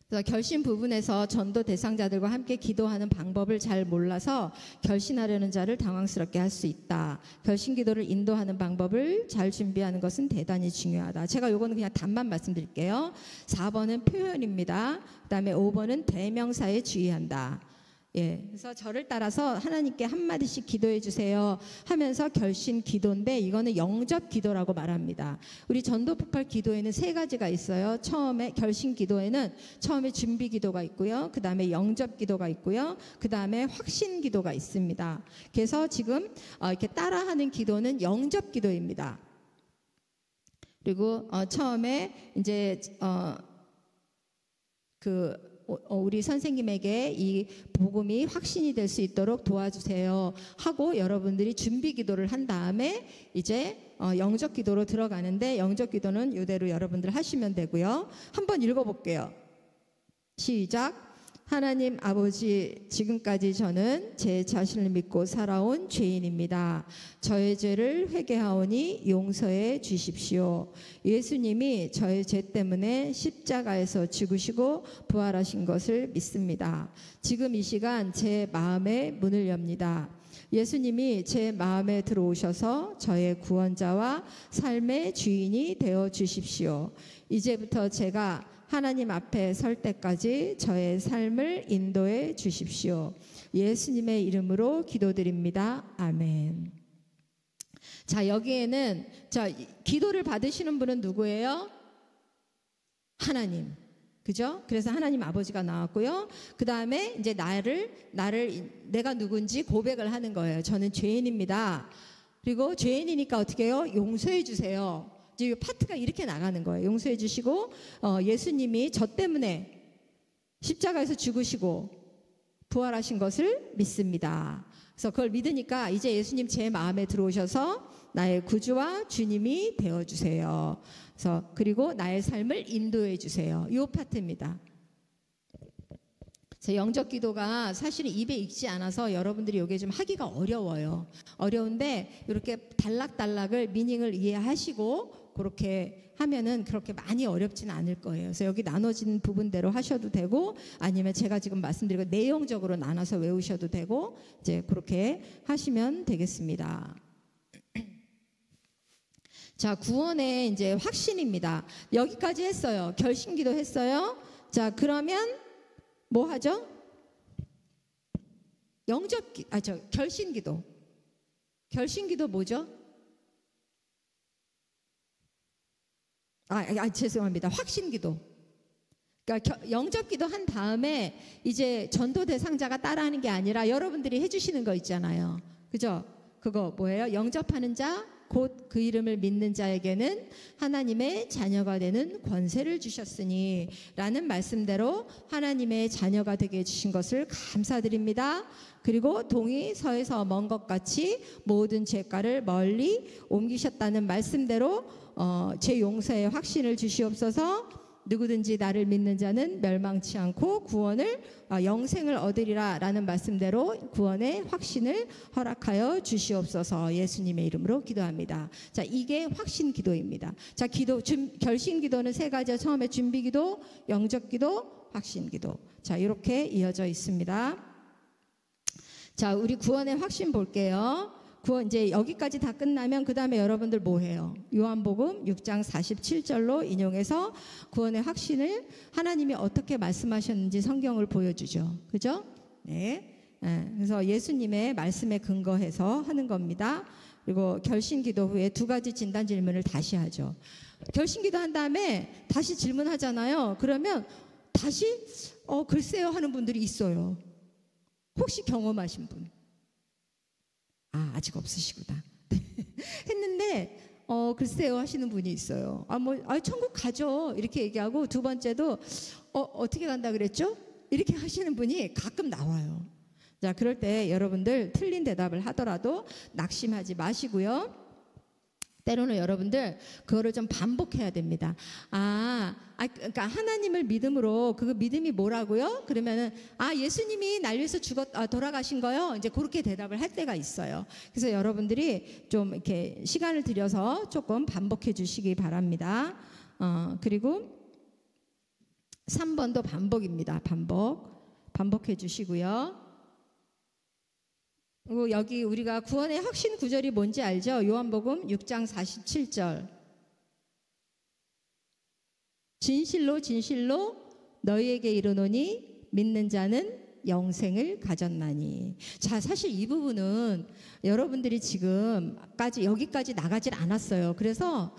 그래서 결심 부분에서 전도 대상자들과 함께 기도하는 방법을 잘 몰라서 결심하려는 자를 당황스럽게 할 수 있다. 결심 기도를 인도하는 방법을 잘 준비하는 것은 대단히 중요하다. 제가 요거는 그냥 답만 말씀드릴게요. 4번은 표현입니다. 그다음에 5번은 대명사에 주의한다. 예, 그래서 저를 따라서 하나님께 한마디씩 기도해 주세요 하면서 결심 기도인데 이거는 영접 기도라고 말합니다. 우리 전도 폭발 기도에는 세 가지가 있어요. 처음에 결심 기도에는 처음에 준비 기도가 있고요. 그 다음에 영접 기도가 있고요. 그 다음에 확신 기도가 있습니다. 그래서 지금 이렇게 따라하는 기도는 영접 기도입니다. 그리고 처음에 이제 우리 선생님에게 이 복음이 확신이 될 수 있도록 도와주세요 하고 여러분들이 준비 기도를 한 다음에 이제 영접 기도로 들어가는데, 영접 기도는 이대로 여러분들 하시면 되고요. 한번 읽어볼게요. 시작. 하나님 아버지, 지금까지 저는 제 자신을 믿고 살아온 죄인입니다. 저의 죄를 회개하오니 용서해 주십시오. 예수님이 저의 죄 때문에 십자가에서 죽으시고 부활하신 것을 믿습니다. 지금 이 시간 제 마음의 문을 엽니다. 예수님이 제 마음에 들어오셔서 저의 구원자와 삶의 주인이 되어 주십시오. 이제부터 제가 하나님 앞에 설 때까지 저의 삶을 인도해 주십시오. 예수님의 이름으로 기도드립니다. 아멘. 자, 여기에는 기도를 받으시는 분은 누구예요? 하나님. 그죠? 그래서 하나님 아버지가 나왔고요. 그 다음에 이제 내가 누군지 고백을 하는 거예요. 저는 죄인입니다. 그리고 죄인이니까 어떻게 해요? 용서해 주세요. 이 파트가 이렇게 나가는 거예요. 용서해 주시고 예수님이 저 때문에 십자가에서 죽으시고 부활하신 것을 믿습니다. 그래서 그걸 믿으니까 이제 예수님 제 마음에 들어오셔서 나의 구주와 주님이 되어주세요. 그래서 그리고 나의 삶을 인도해 주세요. 이 파트입니다. 영접 기도가 사실은 입에 익지 않아서 여러분들이 이게 좀 하기가 어려워요. 어려운데 이렇게 단락단락을 미닝을 이해하시고 그렇게 하면은 그렇게 많이 어렵지는 않을 거예요. 그래서 여기 나눠진 부분대로 하셔도 되고 아니면 제가 지금 말씀드린 거 내용적으로 나눠서 외우셔도 되고 이제 그렇게 하시면 되겠습니다. 자, 구원의 이제 확신입니다. 여기까지 했어요. 결심기도 했어요. 자, 그러면 뭐 하죠? 결심기도. 결심기도 뭐죠? 죄송합니다. 확신기도. 그러니까 영접기도 한 다음에 이제 전도 대상자가 따라하는 게 아니라 여러분들이 해주시는 거 있잖아요. 그죠? 그거 뭐예요? 영접하는 자, 곧 그 이름을 믿는 자에게는 하나님의 자녀가 되는 권세를 주셨으니 라는 말씀대로 하나님의 자녀가 되게 해주신 것을 감사드립니다. 그리고 동이 서에서 먼 것 같이 모든 죄가를 멀리 옮기셨다는 말씀대로 제 용서의 확신을 주시옵소서. 누구든지 나를 믿는 자는 멸망치 않고 구원을 영생을 얻으리라 라는 말씀대로 구원의 확신을 허락하여 주시옵소서. 예수님의 이름으로 기도합니다. 자, 이게 확신 기도입니다. 자, 결신 기도는 세 가지요. 처음에 준비 기도, 영접 기도, 확신 기도. 자, 이렇게 이어져 있습니다. 자, 우리 구원의 확신 볼게요. 구원 이제 여기까지 다 끝나면 그 다음에 여러분들 뭐 해요? 요한복음 6장 47절로 인용해서 구원의 확신을 하나님이 어떻게 말씀하셨는지 성경을 보여주죠. 그죠? 네. 그래서 예수님의 말씀에 근거해서 하는 겁니다. 그리고 결신기도 후에 두 가지 진단 질문을 다시 하죠. 결신기도 한 다음에 다시 질문하잖아요. 그러면 다시 글쎄요 하는 분들이 있어요. 혹시 경험하신 분? 아직 없으시구나. 했는데 글쎄요 하시는 분이 있어요. 천국 가죠 이렇게 얘기하고, 두 번째도 어떻게 간다 그랬죠? 이렇게 하시는 분이 가끔 나와요. 자, 그럴 때 여러분들 틀린 대답을 하더라도 낙심하지 마시고요. 때로는 여러분들 그거를 좀 반복해야 됩니다. 그러니까 하나님을 믿음으로, 그 믿음이 뭐라고요? 그러면은 예수님이 날 위해서 돌아가신 거요. 이제 그렇게 대답을 할 때가 있어요. 그래서 여러분들이 좀 이렇게 시간을 들여서 조금 반복해 주시기 바랍니다. 그리고 3번도 반복입니다. 반복해 주시고요. 그리고 여기 우리가 구원의 확신 구절이 뭔지 알죠? 요한복음 6장 47절. 진실로 진실로 너희에게 이르노니 믿는 자는 영생을 가졌나니. 자, 사실 이 부분은 여러분들이 지금까지 여기까지 나가질 않았어요. 그래서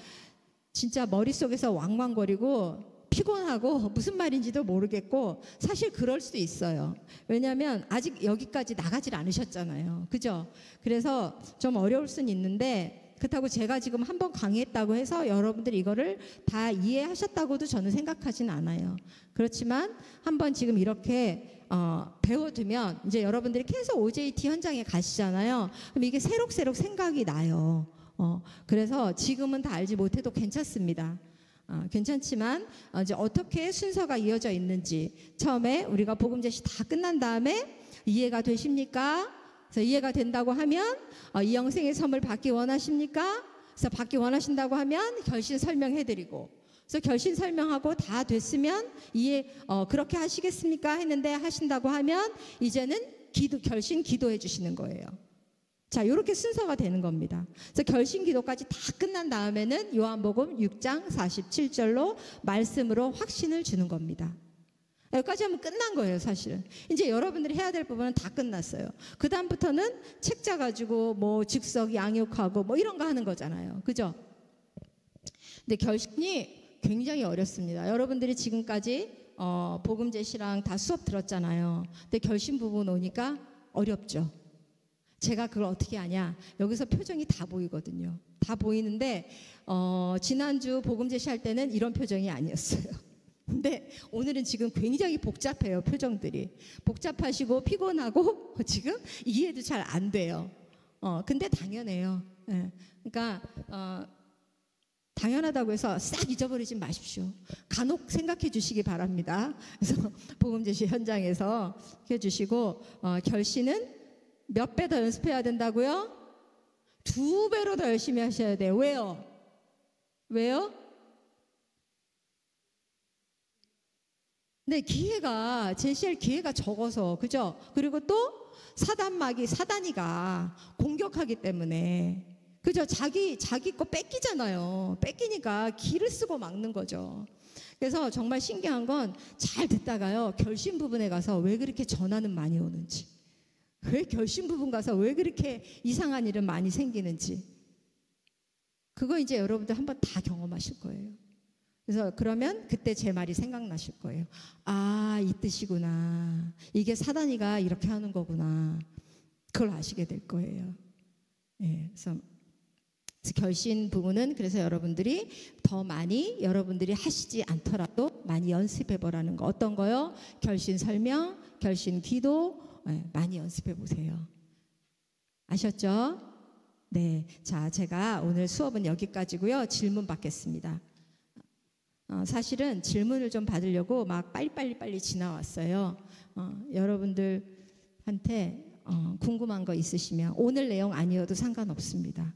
진짜 머릿속에서 왕왕거리고 피곤하고 무슨 말인지도 모르겠고, 사실 그럴 수도 있어요. 왜냐하면 아직 여기까지 나가질 않으셨잖아요. 그죠? 그래서 좀 어려울 수는 있는데, 그렇다고 제가 지금 한번 강의했다고 해서 여러분들이 이거를 다 이해하셨다고도 저는 생각하진 않아요. 그렇지만 한번 지금 이렇게 배워두면 이제 여러분들이 계속 OJT 현장에 가시잖아요. 그럼 이게 새록새록 생각이 나요. 그래서 지금은 다 알지 못해도 괜찮습니다. 괜찮지만 이제 어떻게 순서가 이어져 있는지 처음에 우리가 복음 제시 다 끝난 다음에 이해가 되십니까? 그래서 이해가 된다고 하면 이 영생의 선물 받기 원하십니까? 그래서 받기 원하신다고 하면 결신 설명해드리고, 그래서 결신 설명하고 다 됐으면 그렇게 하시겠습니까? 했는데 하신다고 하면 이제는 결신 기도해 주시는 거예요. 자, 이렇게 순서가 되는 겁니다. 그래서 결신 기도까지 다 끝난 다음에는 요한복음 6장 47절로 말씀으로 확신을 주는 겁니다. 여기까지 하면 끝난 거예요, 사실은. 이제 여러분들이 해야 될 부분은 다 끝났어요. 그 다음부터는 책자 가지고 뭐 즉석 양육하고 뭐 이런 거 하는 거잖아요. 그죠? 근데 결신이 굉장히 어렵습니다. 여러분들이 지금까지 복음 제시랑 다 수업 들었잖아요. 근데 결신 부분 오니까 어렵죠. 제가 그걸 어떻게 아냐? 여기서 표정이 다 보이거든요. 다 보이는데 지난주 복음 제시할 때는 이런 표정이 아니었어요. 근데 오늘은 지금 굉장히 복잡해요. 표정들이 복잡하시고 피곤하고 지금 이해도 잘 안 돼요. 근데 당연해요. 예. 그러니까 당연하다고 해서 싹 잊어버리지 마십시오. 간혹 생각해 주시기 바랍니다. 그래서 복음 제시 현장에서 해주시고, 결신은 몇 배 더 연습해야 된다고요? 2배로 더 열심히 하셔야 돼요. 왜요? 왜요? 네, 제시할 기회가 적어서, 그죠? 그리고 또 사단이가 공격하기 때문에, 그죠? 자기 거 뺏기잖아요. 뺏기니까 기를 쓰고 막는 거죠. 그래서 정말 신기한 건 잘 듣다가요, 결심 부분에 가서 왜 그렇게 전화는 많이 오는지, 왜 결심 부분 가서 왜 그렇게 이상한 일은 많이 생기는지, 그거 이제 여러분들 한번 다 경험하실 거예요. 그래서 그러면 그때 제 말이 생각나실 거예요. 이 뜻이구나. 이게 사단이가 이렇게 하는 거구나. 그걸 아시게 될 거예요. 그래서 결신 부분은 그래서 여러분들이 더 많이, 여러분들이 하시지 않더라도 많이 연습해 보라는 거. 어떤 거요? 결신 설명, 결신 기도, 많이 연습해 보세요. 아셨죠? 네. 자, 제가 오늘 수업은 여기까지고요. 질문 받겠습니다. 사실은 질문을 좀 받으려고 막 빨리 지나왔어요. 여러분들한테 궁금한 거 있으시면 오늘 내용 아니어도 상관없습니다.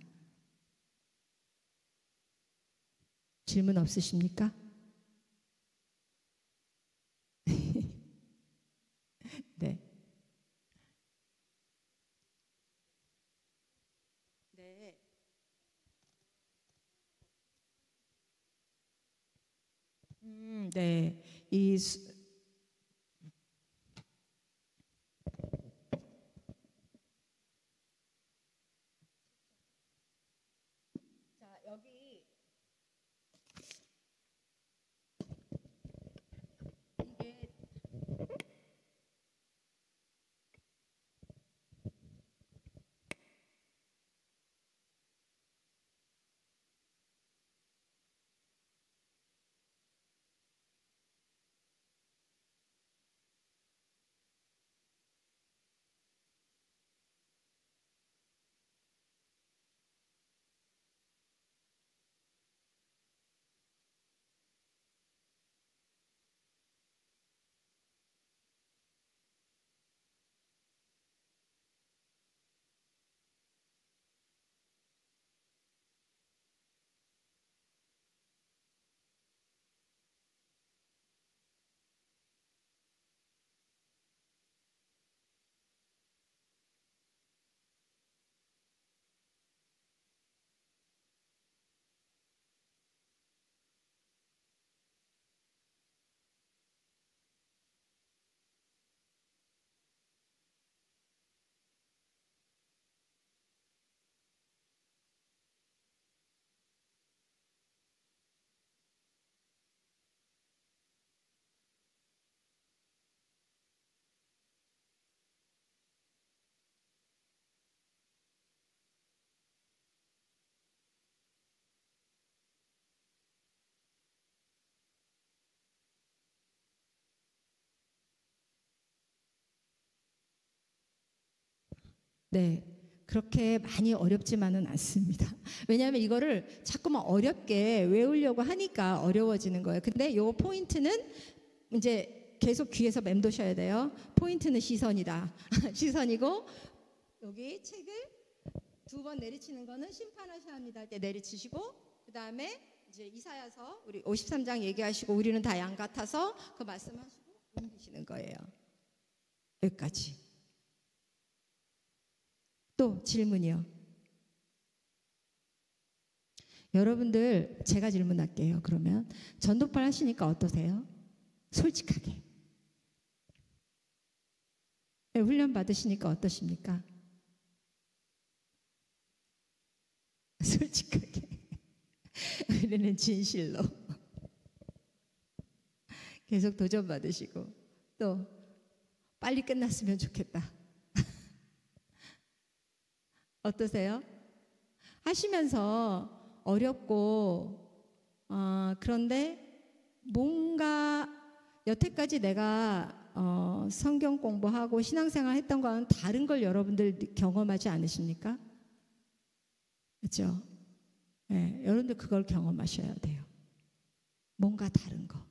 질문 없으십니까? 네. 네. 네. 자, 여기 이게 네. 그렇게 많이 어렵지만은 않습니다. 왜냐하면 이거를 자꾸만 어렵게 외우려고 하니까 어려워지는 거예요. 근데 요 포인트는 이제 계속 귀에서 맴도셔야 돼요. 포인트는 시선이다. 시선이고 여기 책을 2번 내리치는 거는 심판하셔야 합니다 할 때 내리치시고 그 다음에 이제 이사야서 우리 53장 얘기하시고 우리는 다 양 같아서 그 말씀하시고 옮기시는 거예요. 여기까지. 또 질문이요. 여러분들 제가 질문할게요. 그러면 전도파 하시니까 어떠세요? 솔직하게. 훈련 받으시니까 어떠십니까? 솔직하게. 우리는 진실로. 계속 도전 받으시고 또 빨리 끝났으면 좋겠다. 어떠세요? 하시면서 어렵고 그런데 뭔가 여태까지 내가 성경 공부하고 신앙생활 했던 거와는 다른 걸 여러분들 경험하지 않으십니까? 그렇죠? 네, 여러분들 그걸 경험하셔야 돼요. 뭔가 다른 거.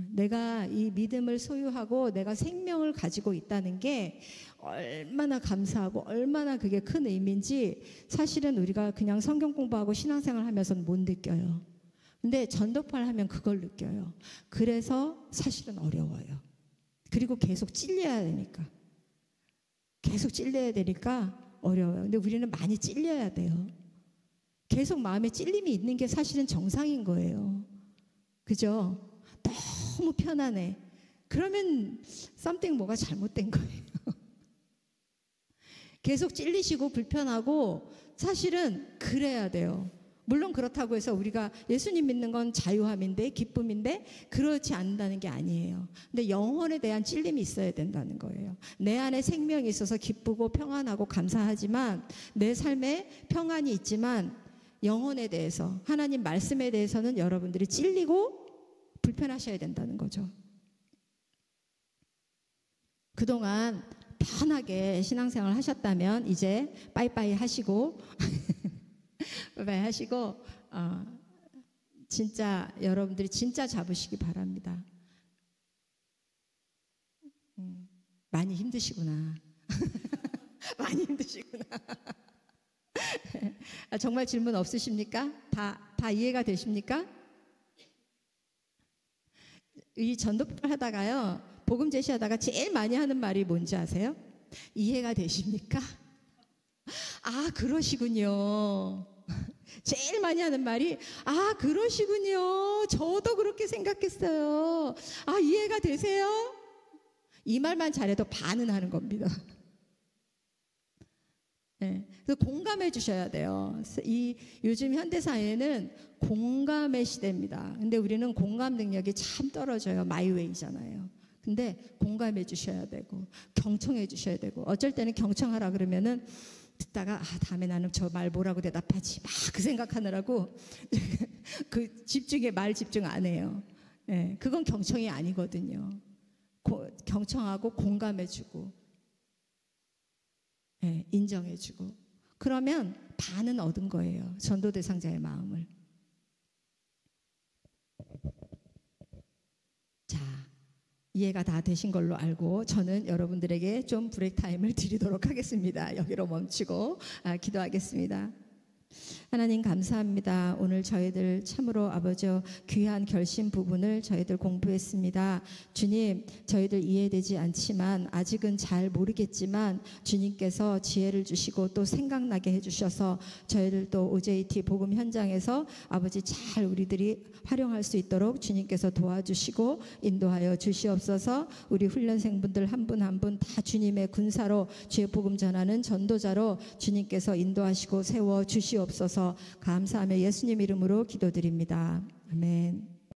내가 이 믿음을 소유하고 내가 생명을 가지고 있다는 게 얼마나 감사하고 얼마나 그게 큰 의미인지 사실은 우리가 그냥 성경 공부하고 신앙생활 하면서는 못 느껴요. 근데 전도파를 하면 그걸 느껴요. 그래서 사실은 어려워요. 그리고 계속 찔려야 되니까. 계속 찔려야 되니까 어려워요. 근데 우리는 많이 찔려야 돼요. 계속 마음에 찔림이 있는 게 사실은 정상인 거예요. 그죠? 너무 편안해. 그러면 something 뭐가 잘못된 거예요. 계속 찔리시고 불편하고 사실은 그래야 돼요. 물론 그렇다고 해서 우리가 예수님 믿는 건 자유함인데 기쁨인데 그렇지 않는다는 게 아니에요. 근데 영혼에 대한 찔림이 있어야 된다는 거예요. 내 안에 생명이 있어서 기쁘고 평안하고 감사하지만 내 삶에 평안이 있지만 영혼에 대해서 하나님 말씀에 대해서는 여러분들이 찔리고 불편하셔야 된다는 거죠. 그동안 편하게 신앙생활 하셨다면 이제 빠이빠이 하시고 빠이빠이 하시고 진짜 여러분들이 진짜 잡으시기 바랍니다. 많이 힘드시구나. 많이 힘드시구나. 정말 질문 없으십니까? 다 이해가 되십니까? 이 전도를 하다가요, 복음 제시하다가 제일 많이 하는 말이 뭔지 아세요? 이해가 되십니까? 아, 그러시군요. 제일 많이 하는 말이 아, 그러시군요. 저도 그렇게 생각했어요. 아, 이해가 되세요? 이 말만 잘해도 반은 하는 겁니다. 네, 그래서 공감해 주셔야 돼요. 요즘 현대 사회는 공감의 시대입니다. 근데 우리는 공감 능력이 참 떨어져요. 마이웨이잖아요. 근데 공감해 주셔야 되고 경청해 주셔야 되고, 어쩔 때는 경청하라 그러면은 듣다가 아, 다음에 나는 저 말 뭐라고 대답하지 막 그 생각하느라고 그 말 집중 안 해요. 네, 그건 경청이 아니거든요. 경청하고 공감해주고, 네, 인정해주고, 그러면 반은 얻은 거예요. 전도 대상자의 마음을. 자, 이해가 다 되신 걸로 알고 저는 여러분들에게 좀 브레이크 타임을 드리도록 하겠습니다. 여기로 멈추고 기도하겠습니다. 하나님 감사합니다. 오늘 저희들 참으로 아버지여 귀한 결심 부분을 저희들 공부했습니다. 주님, 저희들 이해되지 않지만 아직은 잘 모르겠지만 주님께서 지혜를 주시고 또 생각나게 해주셔서 저희들 또 OJT 복음 현장에서 아버지 잘 우리들이 활용할 수 있도록 주님께서 도와주시고 인도하여 주시옵소서. 우리 훈련생분들 한 분 한 분 다 주님의 군사로 주의 복음 전하는 전도자로 주님께서 인도하시고 세워 주시옵소서. 감사하며 예수님 이름으로 기도드립니다. 아멘.